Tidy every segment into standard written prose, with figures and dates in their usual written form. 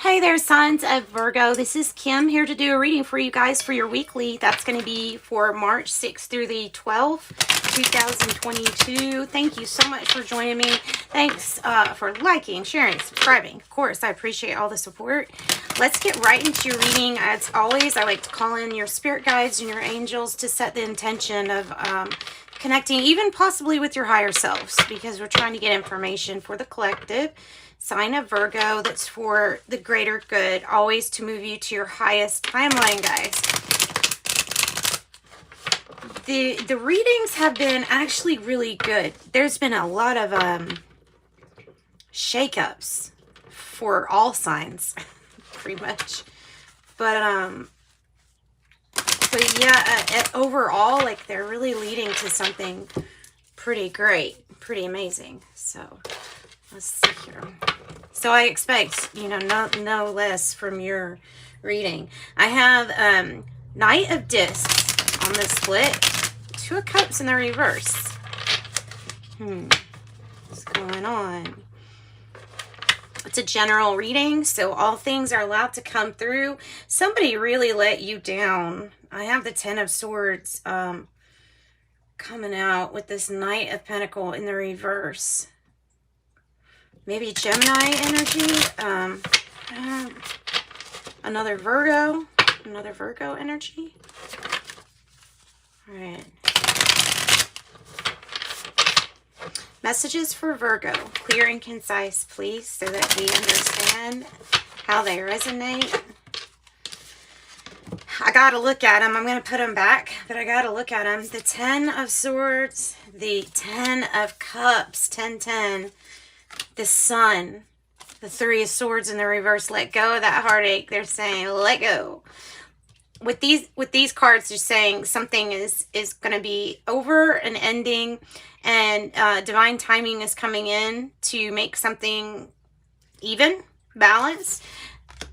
Hey there, signs of Virgo. This is Kim here to do a reading for you guys for your weekly. That's going to be for March 6th through the 12th, 2022. Thank you so much for joining me. Thanks for liking, sharing, subscribing. Of course, I appreciate all the support. Let's get right into your reading. As always, I like to call in your spirit guides and your angels to set the intention of connecting, even possibly with your higher selves, because we're trying to get information for the collective. Sign of Virgo, that's for the greater good, always to move you to your highest timeline, guys. The readings have been actually really good. There's been a lot of shakeups for all signs, pretty much. But yeah, overall, like, they're really leading to something pretty great, pretty amazing. So let's see here. So I expect, you know, no less from your reading. I have Knight of Discs on the split. Two of Cups in the reverse. What's going on? It's a general reading, so all things are allowed to come through. Somebody really let you down. I have the Ten of Swords coming out with this Knight of Pentacles in the reverse. Maybe Gemini energy, another Virgo energy. All right. Messages for Virgo, clear and concise, please, so that we understand how they resonate. I got to look at them. I'm going to put them back, but I got to look at them. The Ten of Swords, the Ten of Cups, 10-10. The Sun, the Three of Swords in the reverse. Let go of that heartache. They're saying let go. With these cards, they're saying something is going to be over and ending, and divine timing is coming in to make something even, balanced.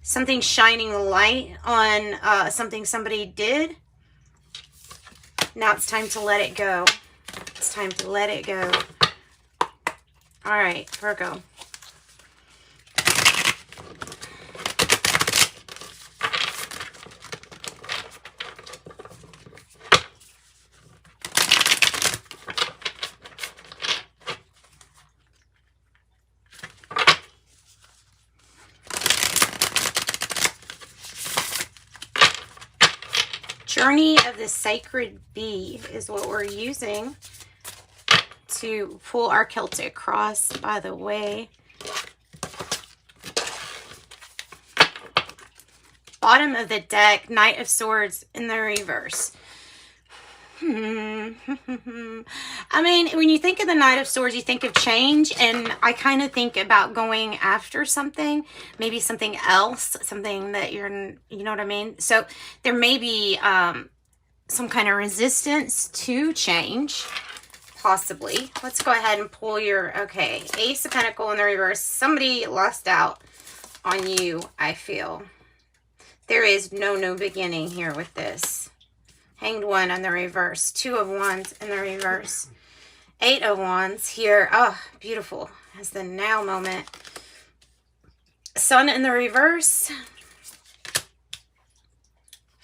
Something shining the light on something somebody did. Now it's time to let it go. It's time to let it go. All right, Virgo. Journey of the Sacred Bee is what we're using to pull our Celtic cross, by the way. Bottom of the deck, Knight of Swords in the reverse. I mean, when you think of the Knight of Swords, you think of change, and I kind of think about going after something, maybe something else, something that you know what I mean? So there may be some kind of resistance to change. Possibly. Let's go ahead and pull your, okay, Ace of Pentacles in the reverse. Somebody lost out on you, I feel. There is no new beginning here with this. Hanged One in the reverse. Two of Wands in the reverse. Eight of Wands here. Oh, beautiful. As the now moment. Sun in the reverse.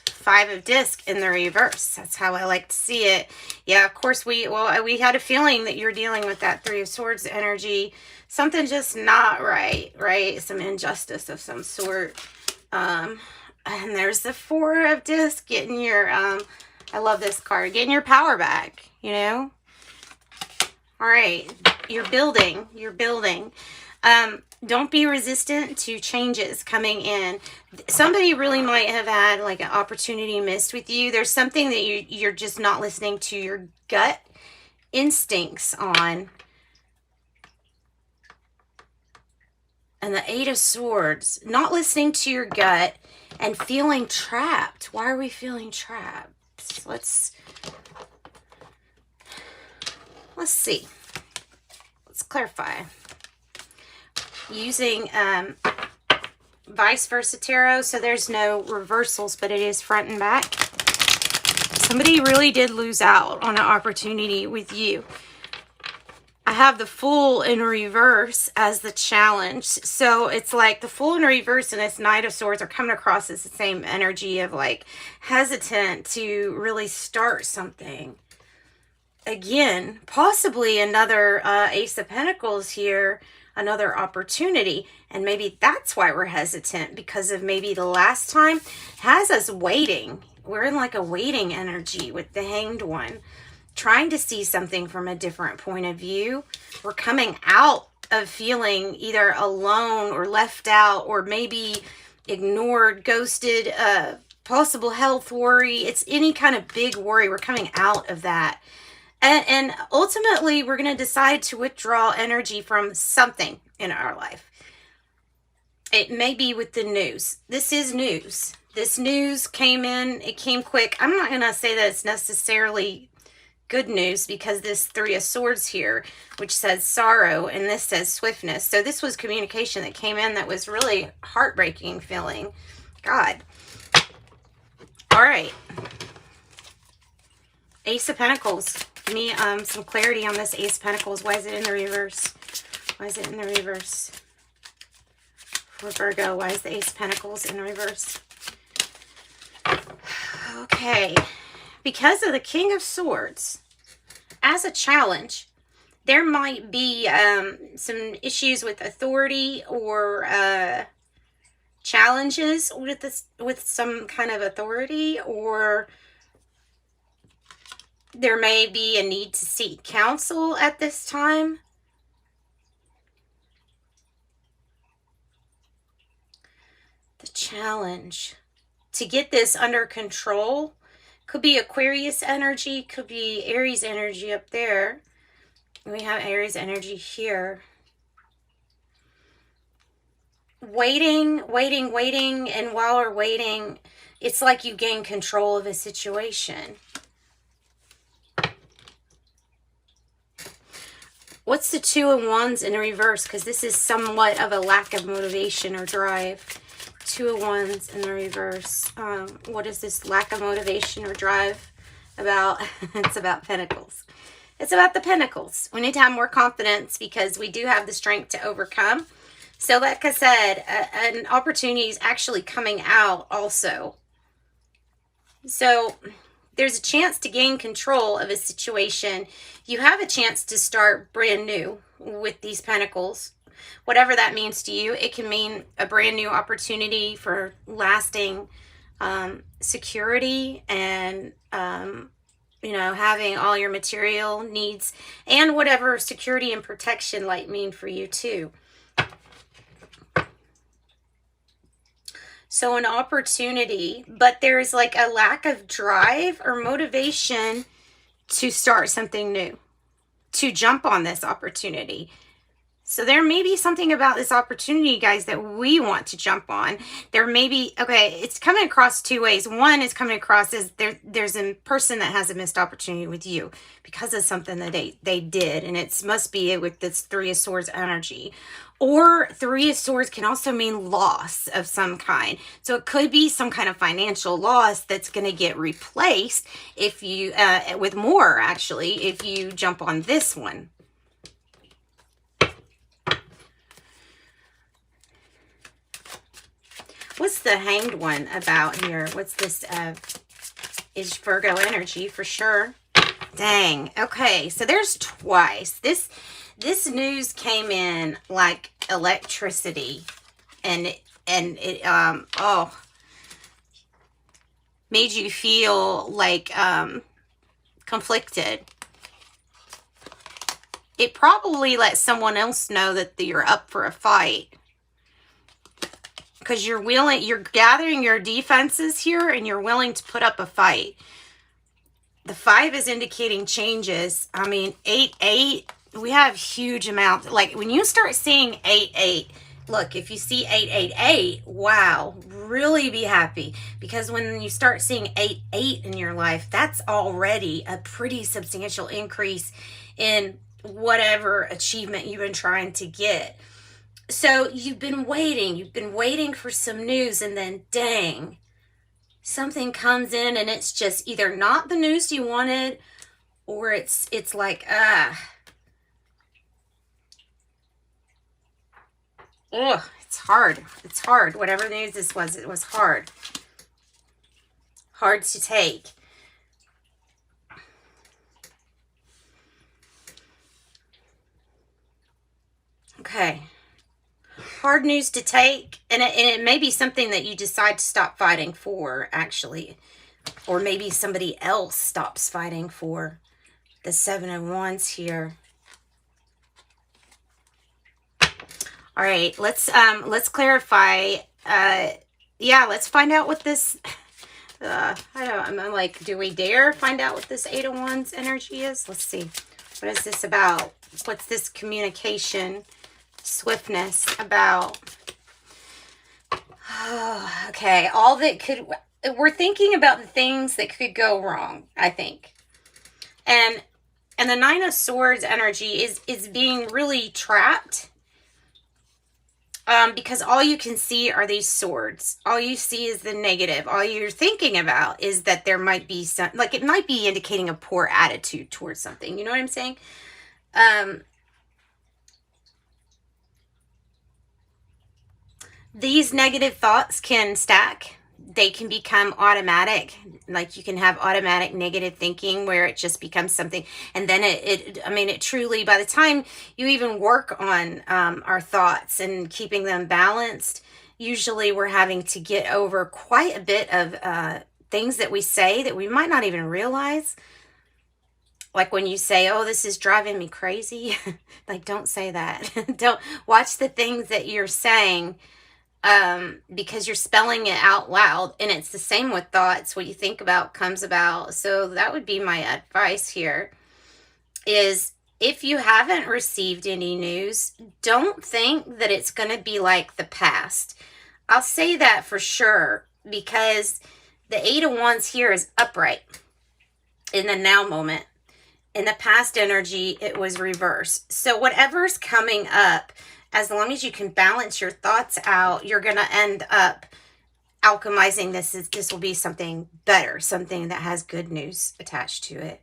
Five of Discs in the reverse. That's how I like to see it. Yeah, of course, we had a feeling that you're dealing with that Three of Swords energy. Something just not right, right? Some injustice of some sort. And there's the Four of Discs, getting your, I love this card, getting your power back, you know? All right, you're building. Don't be resistant to changes coming in. Somebody really might have had like an opportunity missed with you. There's something that you're just not listening to your gut instincts on. And the Eight of Swords, not listening to your gut and feeling trapped. Why are we feeling trapped? Let's see. Let's clarify. Using vice versa tarot, so there's no reversals, but it is front and back. Somebody really did lose out on an opportunity with you. I have the Fool in reverse as the challenge. So it's like the Fool in reverse and this Knight of Swords are coming across as the same energy of like hesitant to really start something. Again, possibly another Ace of Pentacles here, another opportunity. And maybe that's why we're hesitant, because of maybe the last time has us waiting. We're in like a waiting energy with the Hanged One, trying to see something from a different point of view. We're coming out of feeling either alone or left out or maybe ignored, ghosted, possible health worry. It's any kind of big worry. We're coming out of that. And ultimately, we're going to decide to withdraw energy from something in our life. It may be with the news. This is news. This news came in. It came quick. I'm not going to say that it's necessarily good news, because this Three of Swords here, which says sorrow, and this says swiftness. So this was communication that came in that was really heartbreaking feeling. God. All right. Ace of Pentacles. Give me some clarity on this Ace of Pentacles. Why is it in the reverse? Why is it in the reverse? For Virgo, why is the Ace of Pentacles in reverse? Okay. Because of the King of Swords, as a challenge, there might be some issues with authority or challenges with some kind of authority, or there may be a need to seek counsel at this time. The challenge to get this under control could be Aquarius energy, could be Aries energy up there. We have Aries energy here. Waiting, and while we're waiting, it's like you gain control of a situation. What's the Two of Wands in reverse? Because this is somewhat of a lack of motivation or drive. Two of Wands in the reverse. What is this lack of motivation or drive about? It's about Pentacles. It's about the Pentacles. We need to have more confidence because we do have the strength to overcome. So like I said, an opportunity is actually coming out also. So there's a chance to gain control of a situation. You have a chance to start brand new with these Pentacles. Whatever that means to you, it can mean a brand new opportunity for lasting security and, you know, having all your material needs and whatever security and protection might mean for you too. So an opportunity, but there's like a lack of drive or motivation to start something new, to jump on this opportunity. So there may be something about this opportunity, guys, that we want to jump on. There may be, okay, it's coming across two ways. One is coming across as there's a person that has a missed opportunity with you because of something that they did, and it must be with this Three of Swords energy. Or Three of Swords can also mean loss of some kind. So it could be some kind of financial loss that's going to get replaced if you, with more actually, if you jump on this one. What's the Hanged One about here? What's this, is Virgo energy for sure. Dang. Okay, so there's twice. This news came in like electricity, and it made you feel like conflicted. It probably let someone else know that you're up for a fight. Because you're gathering your defenses here and you're willing to put up a fight. The 5 is indicating changes. I mean, 8-8, we have huge amounts. Like when you start seeing 8-8, look, if you see 8-8-8, wow, really be happy. Because when you start seeing 8-8 in your life, that's already a pretty substantial increase in whatever achievement you've been trying to get. So you've been waiting for some news, and then dang, something comes in and it's just either not the news you wanted, or it's like, Oh, it's hard. It's hard. Whatever news this was, it was hard. Hard to take. Okay. Hard news to take. And it may be something that you decide to stop fighting for, actually. Or maybe somebody else stops fighting for. The Seven of Wands here. All right, let's clarify. Yeah, let's find out what this. I'm like, do we dare find out what this Eight of Wands energy is? Let's see. What is this about? What's this communication, swiftness about? Oh, okay, all that could. We're thinking about the things that could go wrong, I think, and the Nine of Swords energy is being really trapped. Because all you can see are these swords. All you see is the negative. All you're thinking about is that there might be some, like it might be indicating a poor attitude towards something. You know what I'm saying? These negative thoughts can stack. They can become automatic. Like you can have automatic negative thinking where it just becomes something. And then it truly, by the time you even work on our thoughts and keeping them balanced, usually we're having to get over quite a bit of things that we say that we might not even realize. Like when you say, oh, this is driving me crazy. Like, don't say that. Don't watch the things that you're saying. Because you're spelling it out loud, and it's the same with thoughts. What you think about comes about. So that would be my advice here is if you haven't received any news, don't think that it's going to be like the past. I'll say that for sure because the Eight of Wands here is upright in the now moment. In the past energy, it was reversed. So whatever's coming up, as long as you can balance your thoughts out, you're going to end up alchemizing this. This will be something better, something that has good news attached to it.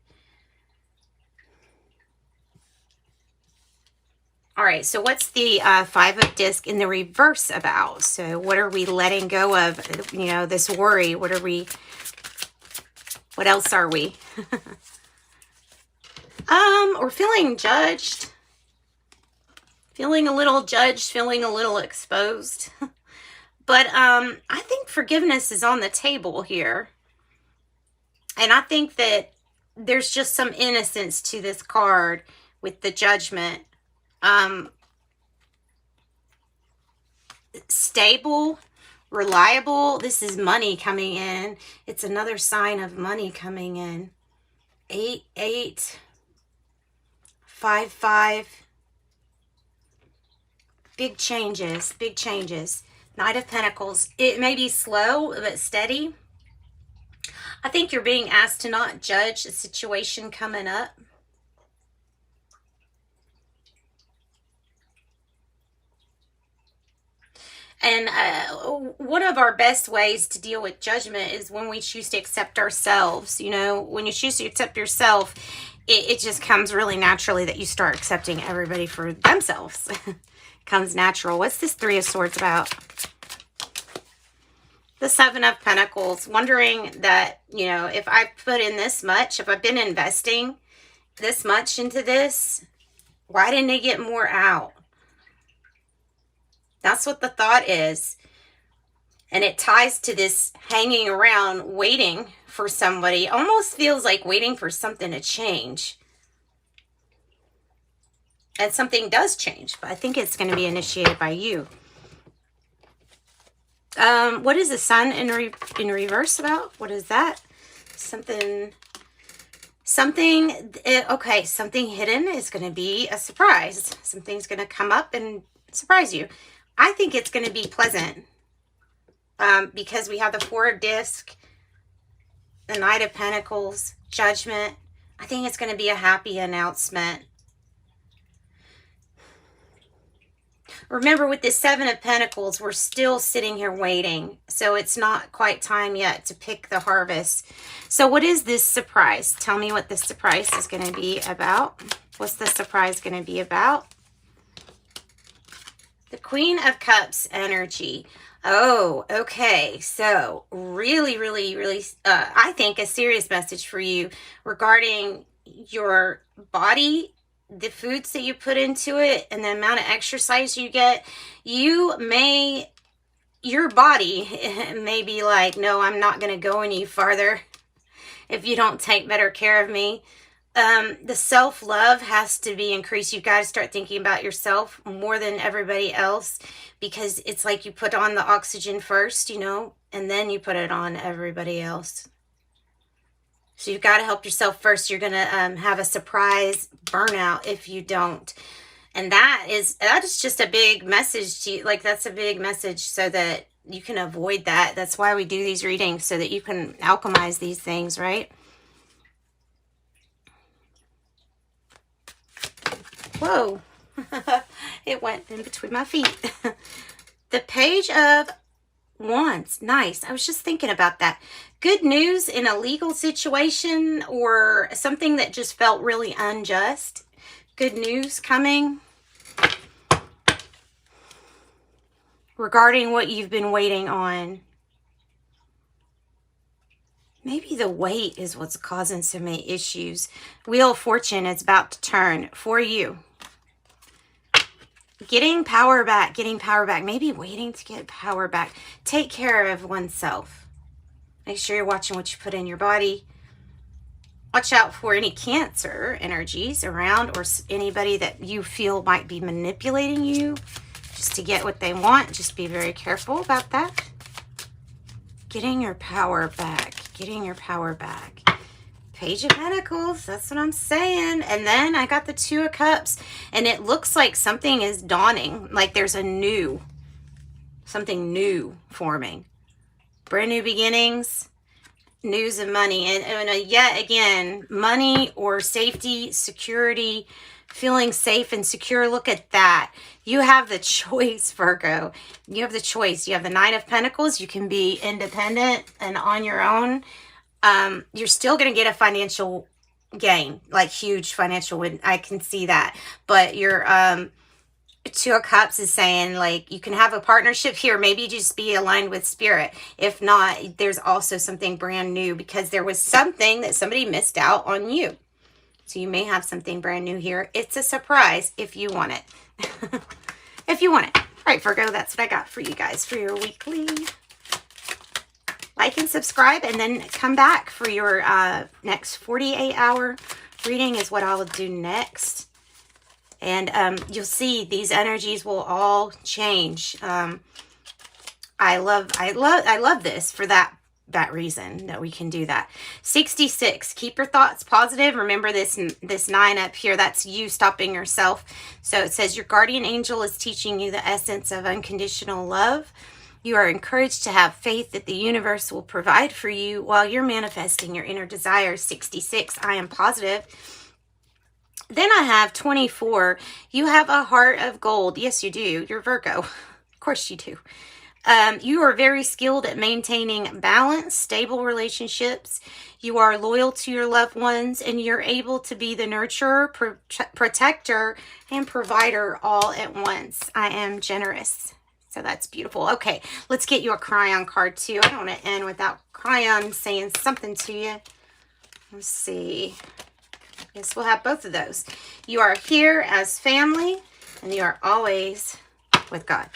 All right, so what's the Five of Discs in the reverse about? So what are we letting go of? You know, this worry. What else are we? We're feeling judged. Feeling a little judged, feeling a little exposed. But I think forgiveness is on the table here. And I think that there's just some innocence to this card with the Judgment. Stable, reliable. This is money coming in. It's another sign of money coming in. 8, 8, 5, 5. Big changes, big changes. Knight of Pentacles. It may be slow, but steady. I think you're being asked to not judge a situation coming up. And one of our best ways to deal with judgment is when we choose to accept ourselves. You know, when you choose to accept yourself, it just comes really naturally that you start accepting everybody for themselves. Comes natural. What's this Three of Swords about? The Seven of Pentacles. Wondering that, you know, if I put in this much, if I've been investing this much into this, why didn't it get more out? That's what the thought is. And it ties to this hanging around, waiting for somebody. Almost feels like waiting for something to change. And something does change, but I think it's going to be initiated by you. What is the Sun in reverse about? What is that? Something, okay, something hidden is going to be a surprise. Something's going to come up and surprise you. I think it's going to be pleasant because we have the Four of Discs, the Knight of Pentacles, Judgment. I think it's going to be a happy announcement. Remember, with this Seven of Pentacles, we're still sitting here waiting. So it's not quite time yet to pick the harvest. So what is this surprise? Tell me what this surprise is going to be about. What's the surprise going to be about? The Queen of Cups energy. Oh, okay. So really, really, really, I think a serious message for you regarding your body, the foods that you put into it, and the amount of exercise you get. Your body may be like, no, I'm not going to go any farther if you don't take better care of me. The self-love has to be increased. You got to start thinking about yourself more than everybody else, because it's like you put on the oxygen first, you know, and then you put it on everybody else. So you've got to help yourself first. You're going to have a surprise burnout if you don't. And that is just a big message to you. Like, that's a big message so that you can avoid that. That's why we do these readings, so that you can alchemize these things, right? Whoa. It went in between my feet. The Page of Wands. Nice. I was just thinking about that. Good news in a legal situation or something that just felt really unjust. Good news coming regarding what you've been waiting on. Maybe the wait is what's causing so many issues. Wheel of Fortune is about to turn for you. Getting power back, maybe waiting to get power back. Take care of oneself. Make sure you're watching what you put in your body. Watch out for any Cancer energies around, or anybody that you feel might be manipulating you just to get what they want. Just be very careful about that. Getting your power back. Page of Pentacles, that's what I'm saying. And then I got the Two of Cups, and it looks like something is dawning. Like there's something new forming. Brand new beginnings, news of money. And yet again, money or safety, security, feeling safe and secure. Look at that. You have the choice, Virgo. You have the choice. You have the Nine of Pentacles. You can be independent and on your own. You're still going to get a financial gain, like huge financial win. I can see that. But your Two of Cups is saying, like, you can have a partnership here. Maybe just be aligned with spirit. If not, there's also something brand new, because there was something that somebody missed out on you. So you may have something brand new here. It's a surprise if you want it. If you want it. All right, Virgo, that's what I got for you guys for your weekly. Like and subscribe, and then come back for your next 48-hour reading is what I'll do next. And you'll see these energies will all change. I love this for that reason, that we can do that. 66. Keep your thoughts positive. Remember this 9 up here. That's you stopping yourself. So it says your guardian angel is teaching you the essence of unconditional love. You are encouraged to have faith that the universe will provide for you while you're manifesting your inner desires. 66. I am positive. Then I have 24. You have a heart of gold. Yes, you do. You're Virgo. Of course you do. You are very skilled at maintaining balance, stable relationships. You are loyal to your loved ones, and you're able to be the nurturer, protector, and provider all at once. I am generous. So that's beautiful. Okay, let's get you a Cryon card too. I don't want to end without Cryon saying something to you. Let's see. Yes, we'll have both of those. You are here as family, and you are always with God.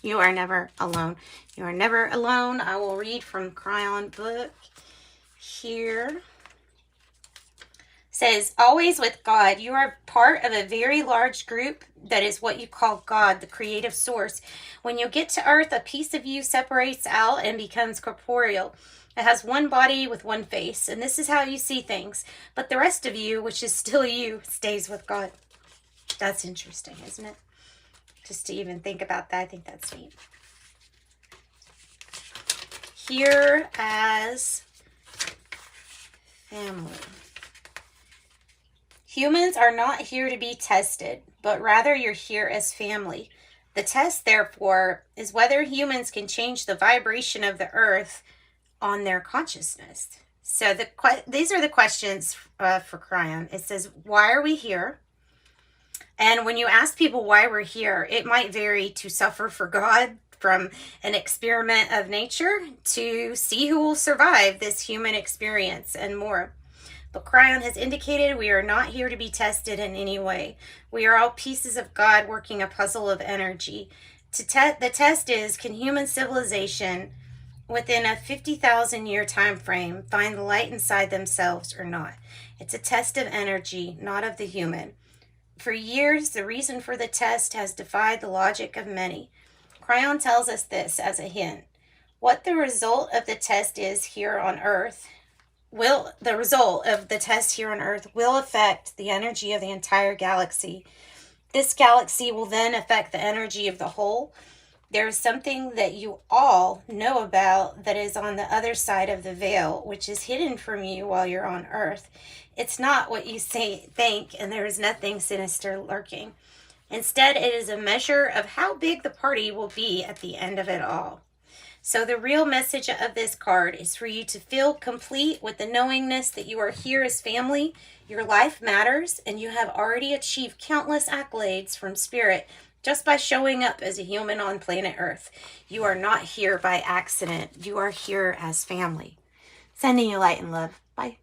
You are never alone. You are never alone. I will read from Cryon book here. Says, always with God. You are part of a very large group that is what you call God, the creative source. When you get to earth, a piece of you separates out and becomes corporeal. It has one body with one face, and this is how you see things. But the rest of you, which is still you, stays with God. That's interesting, isn't it? Just to even think about that, I think that's neat. Here as family. Humans are not here to be tested, but rather you're here as family. The test, therefore, is whether humans can change the vibration of the earth on their consciousness. So these are the questions for Cryon. It says, why are we here? And when you ask people why we're here, it might vary to suffer for God, from an experiment of nature to see who will survive this human experience, and more. But Cryon has indicated we are not here to be tested in any way. We are all pieces of God working a puzzle of energy. The test is, can human civilization within a 50,000 year time frame find the light inside themselves or not? It's a test of energy, not of the human. For years, the reason for the test has defied the logic of many. Cryon tells us this as a hint. What the result of the test is here on Earth will affect the energy of the entire galaxy. This galaxy will then affect the energy of the whole. There is something that you all know about that is on the other side of the veil, which is hidden from you while you're on Earth. It's not what you think, and there is nothing sinister lurking. Instead, it is a measure of how big the party will be at the end of it all. So the real message of this card is for you to feel complete with the knowingness that you are here as family, your life matters, and you have already achieved countless accolades from Spirit just by showing up as a human on planet Earth. You are not here by accident. You are here as family. Sending you light and love. Bye.